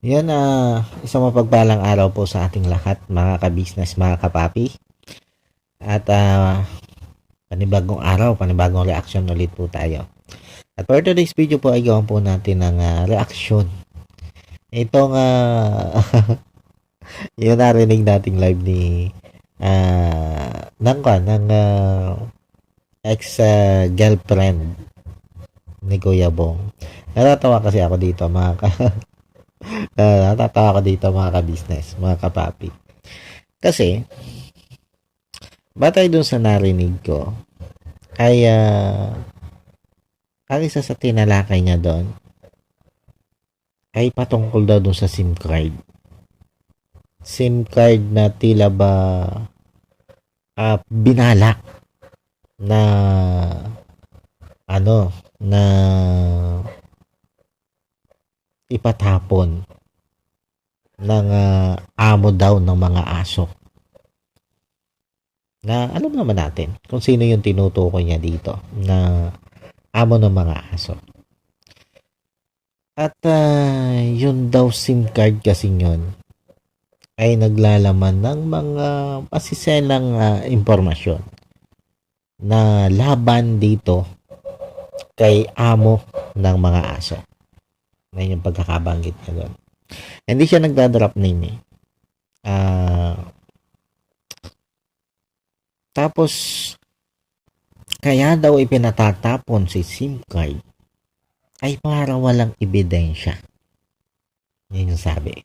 Yan, isang mapagpalang araw po sa ating lahat, mga ka-business, mga kapapi. At panibagong araw, panibagong reaction ulit po tayo. At for today's video po ay gawan po natin ng reaction. Itong yung narinig nating live ni ng ex-girlfriend ni Kuya Bong. Natatawa kasi ako dito, natatawa ako dito, mga ka-business, mga kapapi. Kasi batay dun sa narinig ko, ay ang isa sa tinalakay niya doon ay patungkol daw dun sa SIM card. SIM card na tila ba binalak na na ipatapon ng amo daw ng mga aso. Na alam naman natin kung sino yung tinutukoy niya dito na amo ng mga aso. At yun daw SIM card kasi yun ay naglalaman ng mga pasiselang impormasyon na laban dito kay amo ng mga aso. Na yung pagkakabanggit niya doon. Hindi siya nagda-drop name eh. Tapos kaya daw ipinatatapon si SIM card ay para walang ebidensya. Yan yung sabi.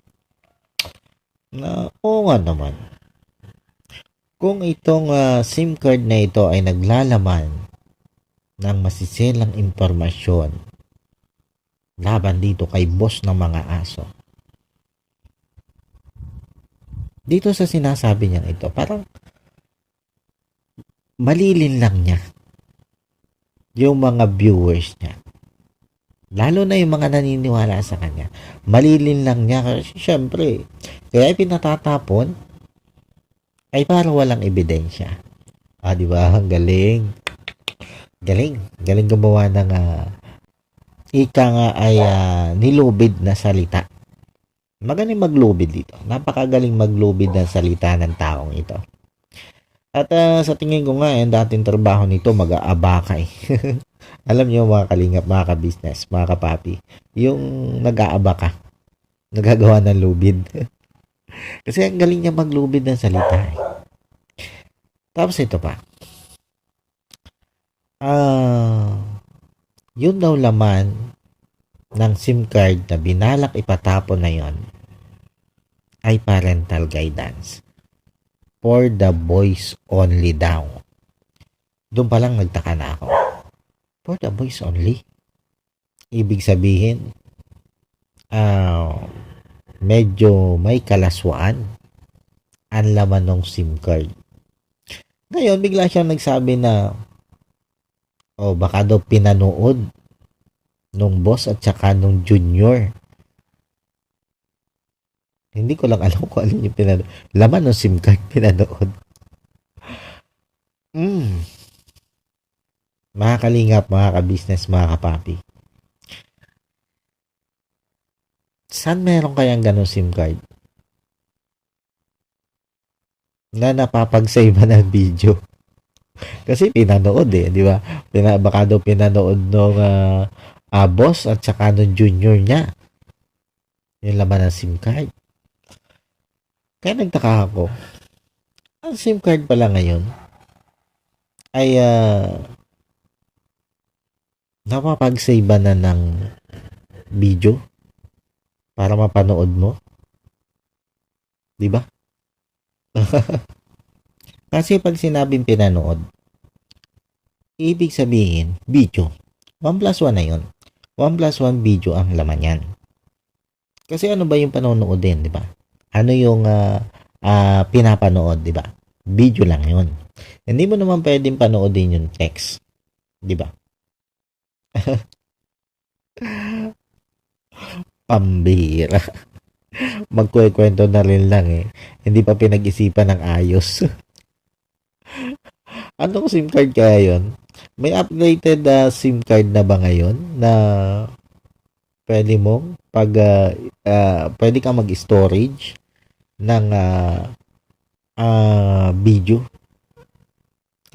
Na oo nga naman. Kung itong SIM card na ito ay naglalaman ng masiselang impormasyon laban dito kay boss ng mga aso. Dito sa sinasabi niya ito, parang malilin lang niya yung mga viewers niya. Lalo na yung mga naniniwala sa kanya. Malilin lang niya kasi syempre, kaya pinatatapon ay para walang ebidensya. Di ba? Ang galing. Galing gumawa ng ika nga ay nilubid na salita. Magaling maglubid dito. Napakagaling maglubid na salita ng taong ito. At sa tingin ko nga, yung dating trabaho nito, mag-aabakay. Alam niyo mga kalingap, mga ka-business, mga kapapi, yung nag-aabaka, nagagawa ng lubid. Kasi ang galing niya maglubid ng salita. Tapos ito pa. Yun daw laman ng SIM card na binalak ipatapon na yon ay parental guidance for the boys only daw. Doon pa lang nagtaka na ako. For the boys only? Ibig sabihin, medyo may kalaswaan ang laman ng SIM card. Ngayon, bigla siyang nagsabi na baka daw pinanood nung boss at saka nung junior. Hindi ko lang alam kung alin yung pinanood. Laman ng SIM card pinanood. Mga kalingap, mga ka-business, mga kapapi. Saan meron kayang ganun SIM card? Na napapagsave ng video. Kasi pinanood di ba? Baka daw pinanood nung boss at saka nung junior niya. Yung laman ng SIM card. Kaya nagtaka ako. Ang SIM card pala ngayon ay napapag-save na ng video para mapanood mo. Di ba? Kasi pag sinabing pinanood, ibig sabihin, video. 1+1 na yun. 1+1 video ang laman yan. Kasi ano ba yung panonood din, di ba? Ano yung pinapanood, di ba? Video lang yun. Hindi mo naman pwedeng panoodin yung text. Di ba? Pambira. Magkukwento na rin lang eh. Hindi pa pinag-isipan ng ayos. Anong SIM card kaya yun? May updated SIM card na ba ngayon na Pwede mo pwede kang mag-storage ng video.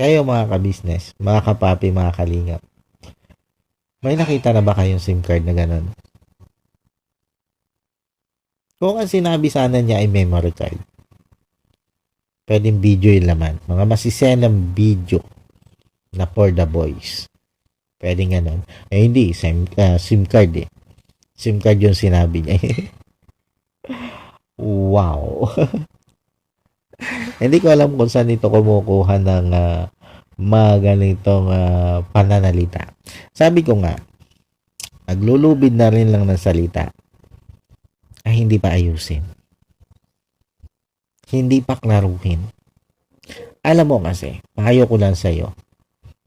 Kayo mga ka-business, mga kapapi, mga kalingap. May nakita na ba kayong SIM card na ganun? Kung ang sinabi sana niya ay memory card, pwedeng video yung laman. Mga masisenang video na for the boys. Pwedeng ganun. Eh hindi, SIM card eh. SIM card yung sinabi niya. Wow. Hindi ko alam kung saan ito kumukuha ng mga ganitong pananalita. Sabi ko nga, naglulubid na rin lang ng salita ay hindi pa ayusin. Hindi pa klaruhin. Alam mo kasi, payo ko lang sa'yo,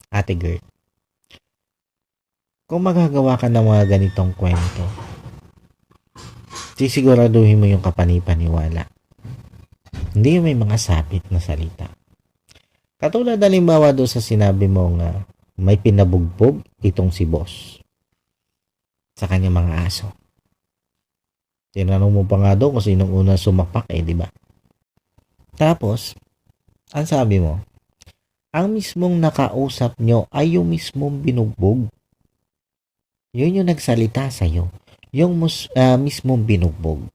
ate girl, kung magagawa ka ng mga ganitong kwento, sisiguraduhin mo yung kapanipaniwala. Hindi yung may mga sapit na salita. Katulad halimbawa doon sa sinabi mong may pinabugbog itong si boss sa kanyang mga aso. Tinanong mo pa nga doon kung sinong unang sumapak di ba? Tapos, ang sabi mo, ang mismong nakausap nyo ay yung mismong binugbog. Yun yung nagsalita sa'yo. Yung mismong binugbog.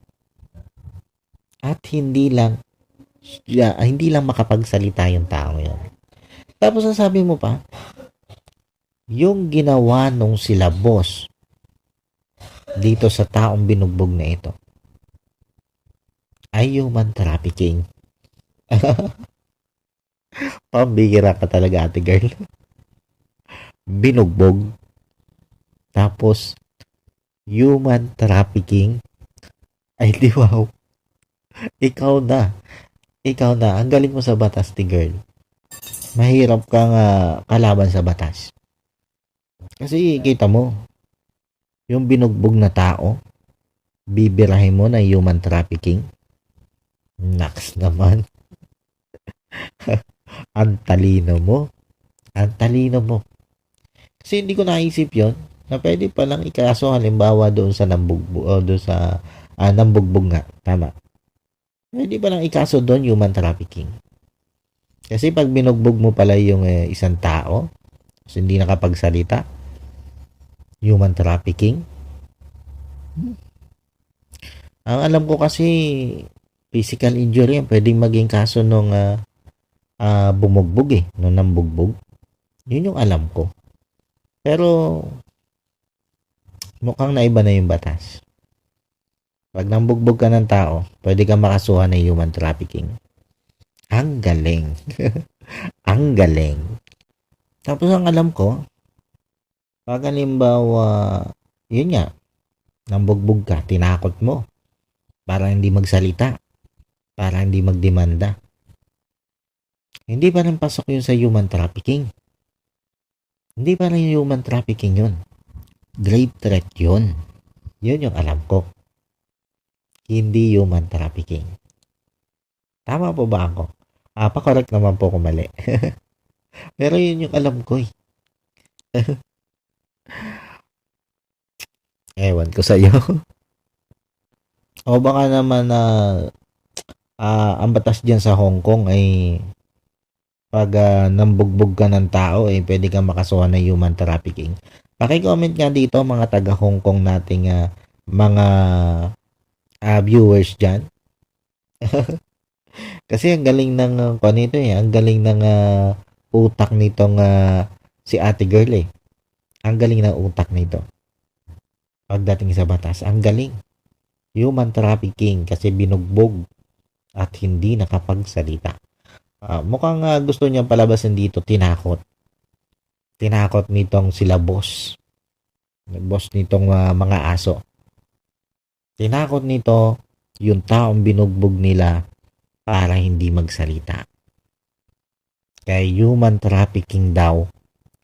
At hindi lang makapagsalita yung tao yun. Tapos ang sabi mo pa, yung ginawa nung sila boss dito sa taong binugbog na ito ay human trafficking. Pambihira ka talaga, ate girl. Binugbog. Tapos, human trafficking. Ay, di wow. Ikaw na. Ang galing mo sa batas, ate girl. Mahirap kang kalaban sa batas. Kasi, kita mo, yung binugbog na tao, bibirahin mo na human trafficking. Naks naman. Ang talino mo. Kasi hindi ko naisip yon na pwede palang ikaso halimbawa doon sa nambugbog o doon sa nambugbog nga. Tama. Pwede palang ikaso doon human trafficking. Kasi pag binugbog mo pala yung isang tao, kasi hindi nakapagsalita, human trafficking. Ang alam ko kasi physical injury yan, pwedeng maging kaso nung bumugbog nung nambugbog. Yun yung alam ko. Pero mukhang naiba na yung batas. Pag nambugbog ka ng tao, pwede kang makasuhan ng human trafficking. Ang galing. Ang galing. Tapos ang alam ko, pag halimbawa, yun nga, nambugbog ka, tinakot mo para hindi magsalita, para hindi magdemanda. Hindi pa rin pasok yun sa human trafficking. Hindi pa rin human trafficking yun. Grave threat yun. Yun yung alam ko. Hindi human trafficking. Tama po ba ako? Pa-correct naman po kung mali. Pero yun yung alam ko Ewan ko sa'yo. O baka naman ang batas dyan sa Hong Kong ay pag nambugbog ka ng tao pwede kang makasuhan ng human trafficking. Paki-comment nga dito mga taga Hong Kong nating mga viewers dyan. Kasi ang galing ng nito ang galing ng utak nitong si ate girl Ang galing ng utak nito. Pagdating sa batas, ang galing. Human trafficking kasi binugbog at hindi nakapagsalita. Mukhang gusto niyang palabasin dito, tinakot. Tinakot nitong sila boss. Boss nitong mga aso. Tinakot nito yung taong binugbog nila para hindi magsalita. Kaya human trafficking daw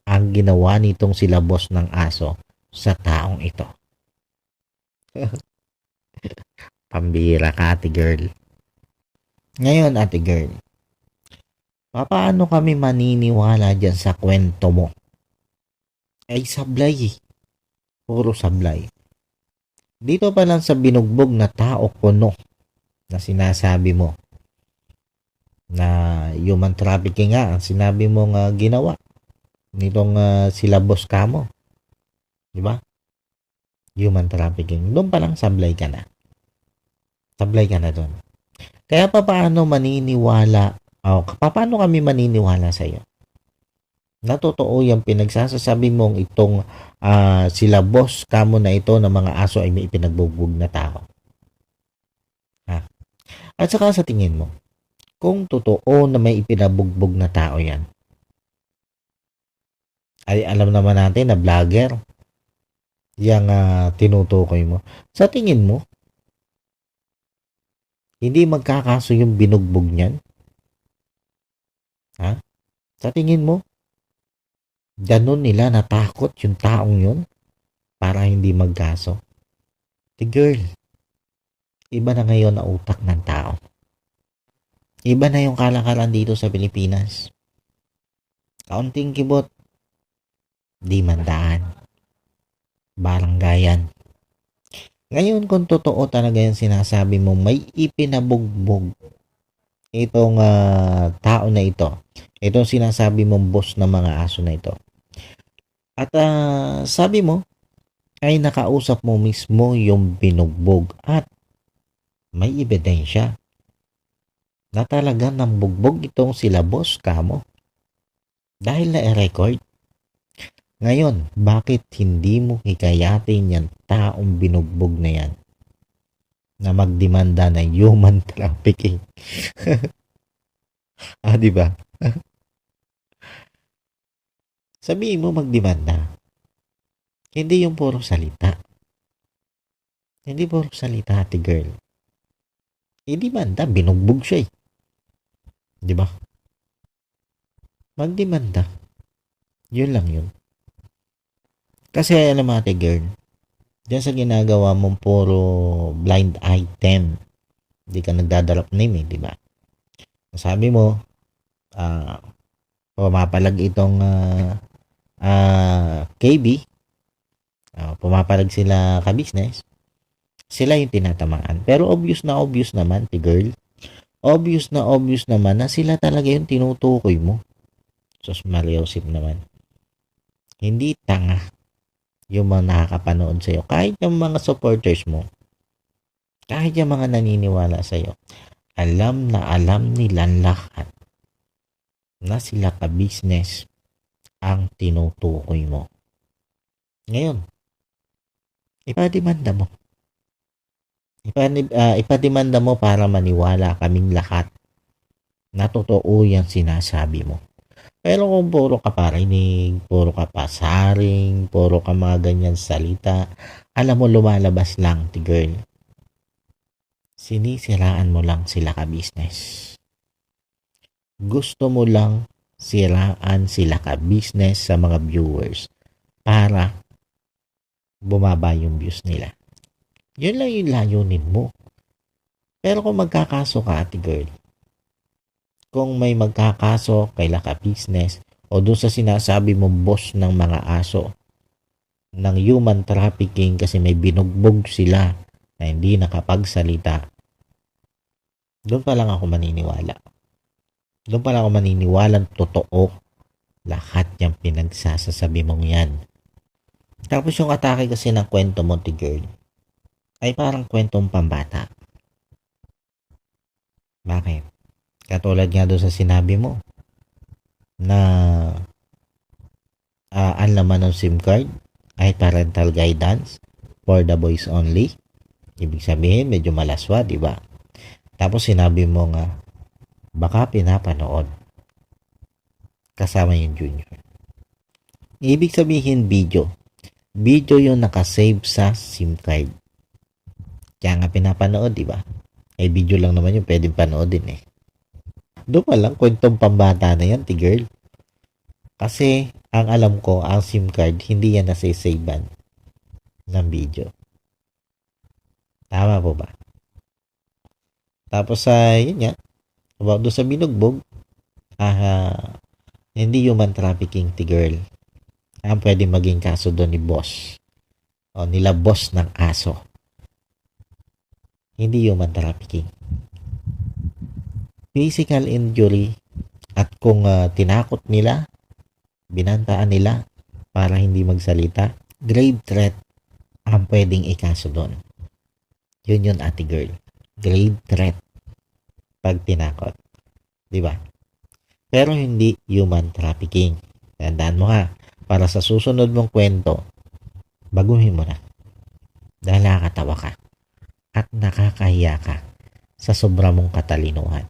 ang ginawa nitong sila boss ng aso sa taong ito. Pambira ka, ate girl. Ngayon, ate girl, paano kami maniniwala dyan sa kwento mo? Ay sablay Puro sablay. Dito pa lang sa binugbog na tao kuno na sinasabi mo na human trafficking nga ang sinabi mong ginawa nitong sila boss kamo. Di ba? Human trafficking. Doon pa lang sablay ka na. Sablay ka na doon. Kaya paano maniniwala paano kami maniniwala sa iyo? Na totoo yung pinagsasasabi mong itong sila boss kamo na ito ng mga aso ay may ipinagbugbog na tao. Ha? At saka sa tingin mo, kung totoo na may ipinabugbog na tao yan, ay alam naman natin na vlogger yung tinutukoy mo. Sa tingin mo, hindi magkakaso yung binugbog niyan? Ha? Sa tingin mo, ganun nila natakot yung taong yun para hindi magkaso? The girl, iba na ngayon ang utak ng tao. Iba na yung kalakaran dito sa Pilipinas. Kaunting kibot, di mandaan. Baranggayan. Ngayon kung totoo talaga yung sinasabi mo, may ipinabugbog itong tao na ito. Itong sinasabi mong boss ng mga aso na ito. At sabi mo, ay nakausap mo mismo yung binugbog at may ebidensya na talaga nambugbog itong sila boss kamo. Dahil na-record. Ngayon, bakit hindi mo hikayatin yung taong binugbog na yan na magdemanda ng human trafficking? Di ba? Sabihin mo magdemanda. Hindi yung puro salita. Hindi puro salita, ate girl. I-demanda, binugbog siya eh. Di ba? Magdemanda. Yun lang yun. Kasi alam mo ate girl, diyan sa ginagawa mong puro blind item, hindi ka nagdadalap name eh, di ba? Sabi mo, pumapalag itong KB, pumapalag sila ka-business, sila yung tinatamaan. Pero obvious naman, ti girl, obvious naman na sila talaga yung tinutukoy mo. Sus Mariosip naman. Hindi tanga yung mga nakakapanood sa'yo. Kahit yung mga supporters mo, kahit yung mga naniniwala sa'yo, alam nilang lahat na sila ka-business ang tinutukoy mo. Ngayon, ipademanda mo. Ipademanda mo para maniwala kaming lahat na totoo yung sinasabi mo. Pero kung puro ka parinig, puro ka pasaring, puro ka mga ganyan salita, alam mo lumalabas lang, ti girl. Sinisiraan mo lang sila ka-business. Gusto mo lang siraan sila ka-business sa mga viewers para bumaba yung views nila. Yun lang yung layunin mo. Pero kung magkakaso ka, ate girl, kung may magkakaso kay ka-business o doon sa sinasabi mong boss ng mga aso ng human trafficking kasi may binugbog sila na hindi nakapagsalita, doon pa lang ako maniniwala. Doon pa lang ako maniniwalang totoo lahat yung pinagsasasabi mong yan. Tapos yung atake kasi ng kwento mo, ti girl, ay parang kwentong pambata. Bakit? Katulad nga doon sa sinabi mo na ang laman ng SIM card ay parental guidance for the boys only. Ibig sabihin, medyo malaswa, di ba? Tapos sinabi mo nga, baka pinapanood kasama yung junior. Ibig sabihin, video. Video yung nakasave sa SIM card. Kaya nga pinapanood, di ba? Video lang naman yung pwedeng panoodin eh. Doon pa lang, kwentong pambata na yan, ti girl. Kasi, ang alam ko, ang SIM card, hindi yan nasa-savean ng video. Tama po ba? Tapos, yun nga, about doon sa binugbog, hindi human trafficking, ti girl. Ang pwede maging kaso doon ni boss. O nila boss ng aso. hindi human trafficking. Physical injury at kung tinakot nila, binantaan nila para hindi magsalita, grave threat ang pwedeng ikaso doon. Yun ate girl. Grave threat pag tinakot. Di ba? Pero hindi human trafficking. Tandaan mo ha, para sa susunod mong kwento, baguhin mo na. Dahil nakakatawa ka at nakakahiya ka sa sobra mong katalinuhan.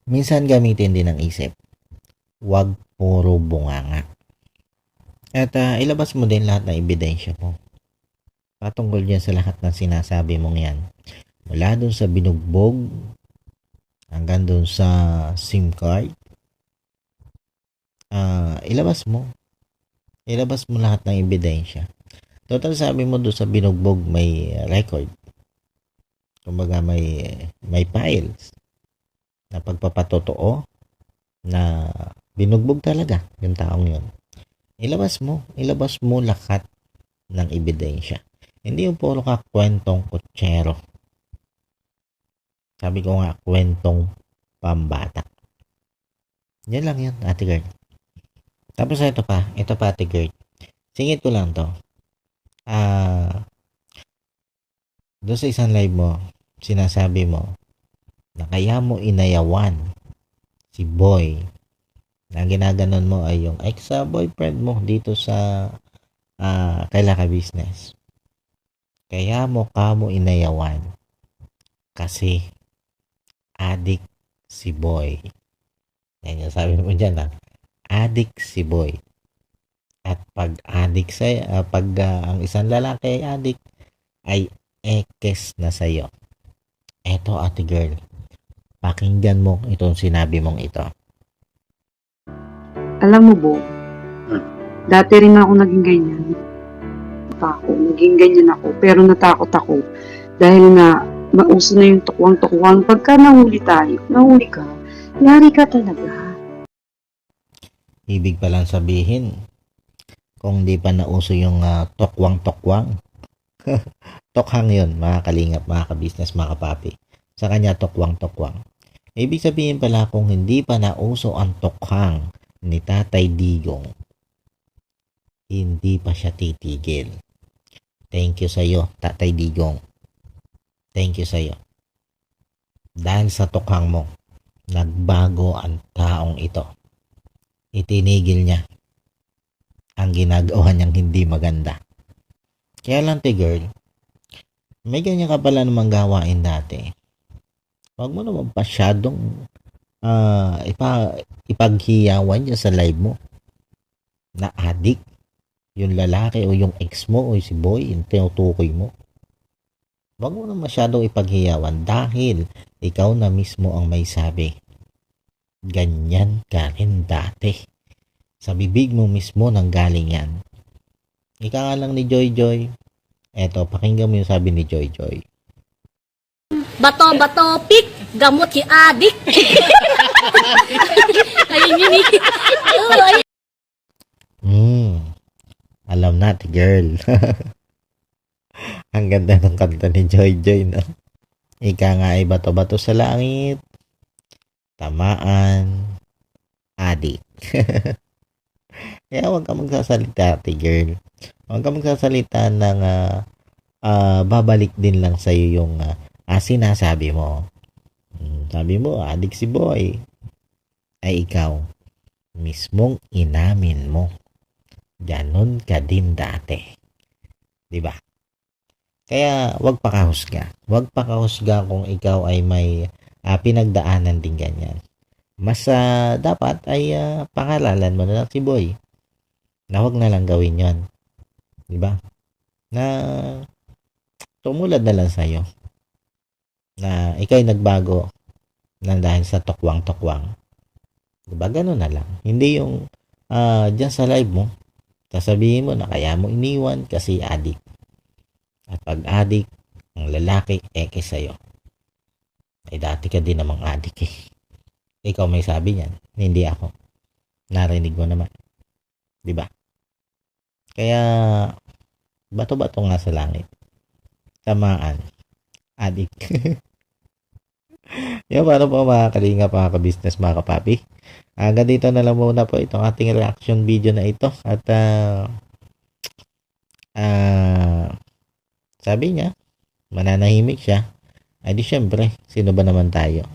Minsan gamitin din ang isip. Huwag puro bunganga. At ilabas mo din lahat ng ebidensya mo. Patungkol dyan sa lahat ng sinasabi mong yan. Mula dun sa binugbog, hanggang dun sa SIM card, ilabas mo. Ilabas mo lahat ng ebidensya. Total sabi mo dun sa binugbog may record. Kumbaga may files na pagpapatotoo na binugbog talaga yung taong yun. Ilabas mo lahat ng ebidensya. Hindi yung puro ka kwentong kutsero. Sabi ko nga, kwentong pambata. Yan lang yun, ate girl. Tapos ito pa ate girl. Singit ko lang to. Doon sa isang live mo, sinasabi mo na kaya mo inayawan si boy na ginaganon mo ay yung ex-boyfriend mo dito sa Kailaka Business. Kaya mo inayawan kasi adik si boy. Yan yung sabi mo dyan adik si boy. At pag adik pag ang isang lalaki ay adik, ay ekes na sa'yo. Eto ate girl, pakinggan mo itong sinabi mong ito. Alam mo, Bo, dati rin ako naging ganyan. Naging ganyan ako, pero natakot ako. Dahil nga, mauso na yung tukwang-tukwang. Pagka nahuli ka, yari ka talaga. Ibig palang sabihin, kung di pa nauso yung tokwang-tokwang, tokhang yun, mga kalingap, mga kabisnes, mga kapapi. Sa kanya, tokwang-tokwang. Ibig sabihin pala kung hindi pa nauso ang tokhang ni Tatay Digong, hindi pa siya titigil. Thank you sa'yo, Tatay Digong. Thank you sa'yo. Dahil sa tokhang mo, nagbago ang taong ito. Itinigil niya ang ginagawa niyang hindi maganda. Kaya lang, te girl, may ganyan ka pala namang gawain dati. Huwag mo naman pasyadong ipaghiyawan niya sa live mo na adik yung lalaki o yung ex mo o si boy, yung tinutukoy mo. Huwag mo na masyadong ipaghiyawan dahil ikaw na mismo ang may sabi. Ganyan ka rin dati. Sa bibig mo mismo nang galing yan. Ika nga lang ni Joy Joy. Eto, pakinggan mo yung sabi ni Joy Joy. Bato pik, gamot si adik. Ayun yun Alam na, girl. Ang ganda ng kanta ni Joy Joy, no? Ika nga ay bato-bato sa langit. Tamaan. Adik. Kaya huwag ka magsasalita, girl. Huwag ka magsasalita ng babalik din lang sa'yo yung sinasabi mo. Sabi mo, adik si boy. Ay ikaw, mismong inamin mo. Ganon ka din dati. Diba? Kaya wag pa kahusga. Wag pa kahusga kung ikaw ay may pinagdaanan din ganyan. Mas dapat ay pangalalan mo na lang si boy. Na wag na lang gawin yon. Diba? Na tumulad na lang sa'yo. Na ikaw ay nagbago na dahil sa tokwang-tokwang. Diba? Ganun na lang. Hindi yung dyan sa live mo, sasabihin mo na kaya mo iniwan kasi adik. At pag adik, ang lalaki, eke sa'yo. Ay dati ka din namang adik eh. Ikaw may sabi niyan, hindi ako. Narinig mo naman. Diba? Kaya, bato-bato nga sa langit. Tamaan. Adik. Yung paano po mga kalingap, mga ka-business, mga kapapi. Hanggang dito na lang muna po itong ating reaction video na ito. At sabi niya, mananahimik siya. Ay di syempre, sino ba naman tayo?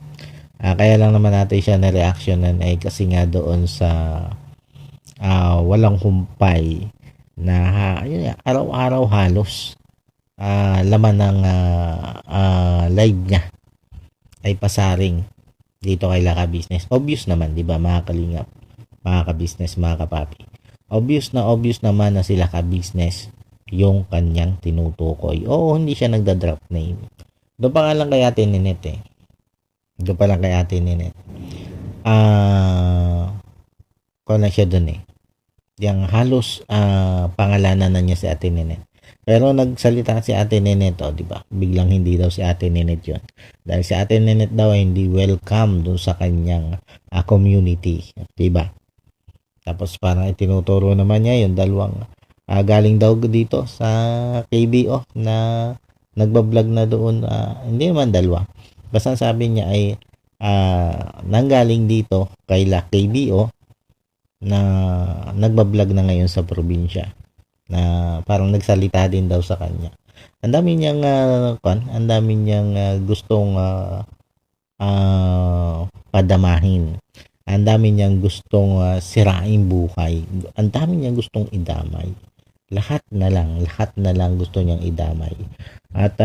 Kaya lang naman natin siya na reactionan ay kasi nga doon sa walang humpay na yun, araw-araw halos laman ng live niya ay pasaring dito kay Laka Business. Obvious naman, di ba mga kalingap, mga ka-business, mga kapapi. Obvious naman na sila ka-business yung kanyang tinutukoy. Oo, hindi siya nagda-drop name. Doon pa nga lang kay Ate Ninette eh. Doon pa lang kay Ate Ninette. Kung na siya doon eh. Yung halos pangalanan na niya si Ate Ninette. Pero nagsalita si Ate Ninette, di ba? Biglang hindi daw si Ate Ninette yun. Dahil si Ate Ninette daw ay hindi welcome doon sa kanyang community. Di ba? Tapos parang itinuturo naman niya yung dalawang galing daw dito sa KBO na nagbablog na doon. Hindi naman dalawa. Basta sabi niya ay nanggaling dito kay KBO na nagbablog na ngayon sa probinsya, na parang nagsalita din daw sa kanya. Ang dami niyang gustong padamahin. Ang dami niyang gustong sirain buhay. Ang dami niyang gustong idamay. Lahat na lang gusto niyang idamay. At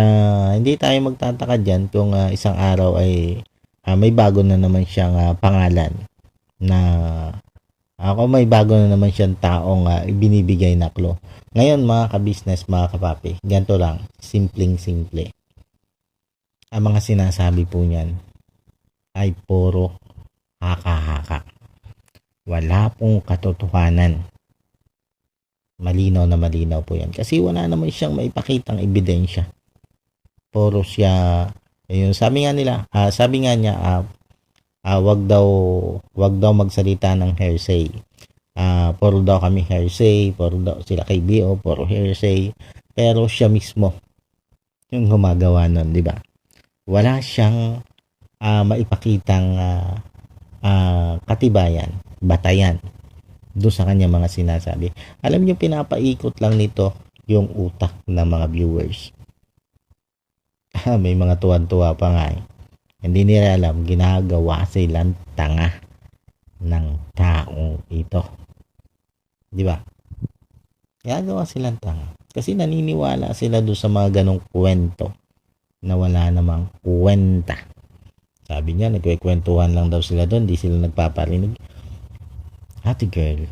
hindi tayo magtataka diyan kung isang araw ay may bago na naman siyang pangalan, na may bago na naman siyang taong ibinibigay na clue. Ngayon mga ka-business, mga kapapi, ganito lang, simpleng-simple. Ang mga sinasabi po niyan ay puro haka-haka. Wala pong katotohanan. Malinaw na malinaw po yan. Kasi wala naman siyang maipakitang ebidensya. Puro siya, yun, sabi nga niya, wag daw magsalita ng hearsay. Puro daw kami hearsay, puro daw sila KBO, puro hearsay. Pero siya mismo yung gumagawa nun, di ba? Wala siyang maipakitang katibayan, batayan doon sa kanya mga sinasabi. Alam niyo, pinapaikot lang nito yung utak ng mga viewers. May mga tuwan-tuwa pa nga eh. Hindi nila alam, ginagawa silang tanga ng taong ito. Di ba? Ginagawa silang tanga. Kasi naniniwala sila doon sa mga ganong kwento na wala namang kwenta. Sabi niya, nagkwekwentuhan lang daw sila doon, di sila nagpaparinig. Ate girl,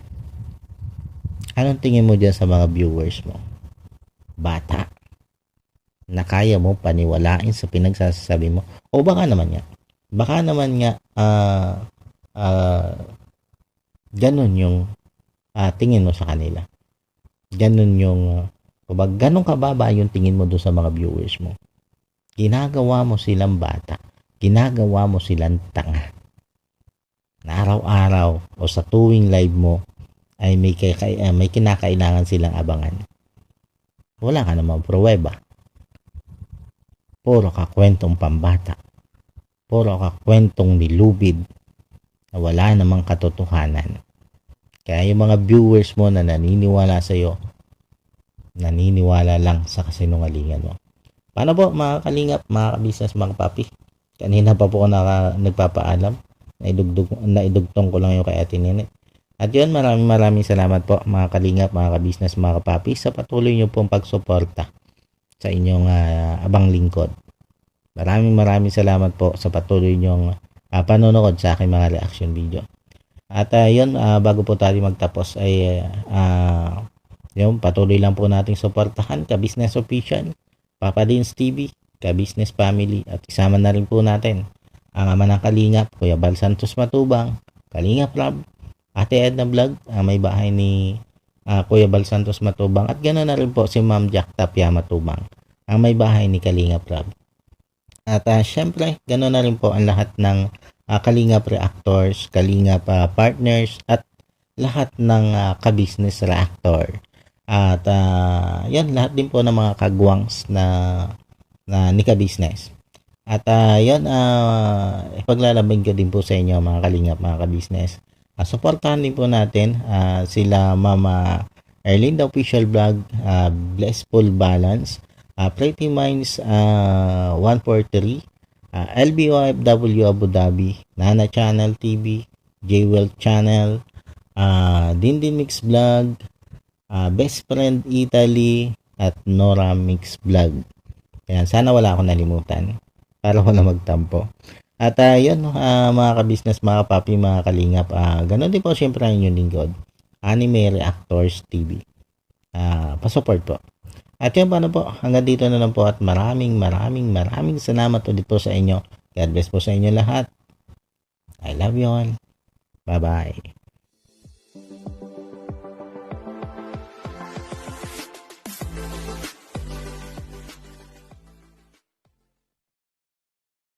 anong tingin mo dyan sa mga viewers mo? Bata na kaya mo paniwalain sa pinagsasabi mo? O baka naman nga ganun yung tingin mo sa kanila. Ganun yung ganun kababa yung tingin mo doon sa mga viewers mo. Ginagawa mo silang bata. Ginagawa mo silang tanga. Na araw-araw o sa tuwing live mo ay may kinakailangan silang abangan. Wala ka namang pruweba. Puro ka kwentong pambata. Puro ka kwentong nilubid na wala namang katotohanan. Kaya yung mga viewers mo na naniniwala sa'yo, naniniwala lang sa kasinungalingan mo. Paano po mga kalingap, mga ka-business, mga papi? Kanina pa po ako nagpapaalam. Naidugtong ko lang yung kay Ate Ninette. At yun, maraming salamat po mga kalingap, mga ka-business, mga kapapi, sa patuloy nyo pong pagsuporta sa inyong abang lingkod. Maraming salamat po sa patuloy nyong panonood sa aking mga reaction video. At yun, bago po tayo magtapos ay yun, patuloy lang po nating suportahan Ka-Business Official, Papa Dins TV, Ka-Business Family, at isama na rin po natin ang ama ng Kalingap, Kuya Bal Santos Matubang, Kalingap Rob, Ate Edna Vlog, may bahay ni Kuya Bal Santos Matubang, at ganoon na rin po si Ma'am Jack Tapia Matubang, ang may bahay ni Kalingap Rob. At syempre, ganoon na rin po ang lahat ng Kalingap Reactors, Kalingap Partners, at lahat ng ka-business reactor. At yan, lahat din po ng mga kagwangs na na Nika Business. At yun, ipaglalabig ko din po sa inyo mga kalingap, mga ka-business. Supportahan din po natin sila Mama Erlinda Official Vlog, Blessful Balance, Pretty Minds 143, LBOFW Abu Dhabi, Nana Channel TV, J-Wealth Channel, Dindin Mix Vlog, Best Friend Italy, at Nora Mix Vlog. Ayan, sana wala akong nalimutan para wala magtampo. At yun, mga ka-business, mga papi, mga kalingap, ganun din po syempre ang inyong lingkod, Anime Reactors TV. Pasupport po. At yun, paano po, hanggang dito na lang po at maraming salamat ulit po sa inyo. God bless po sa inyo lahat. I love you all. Bye-bye.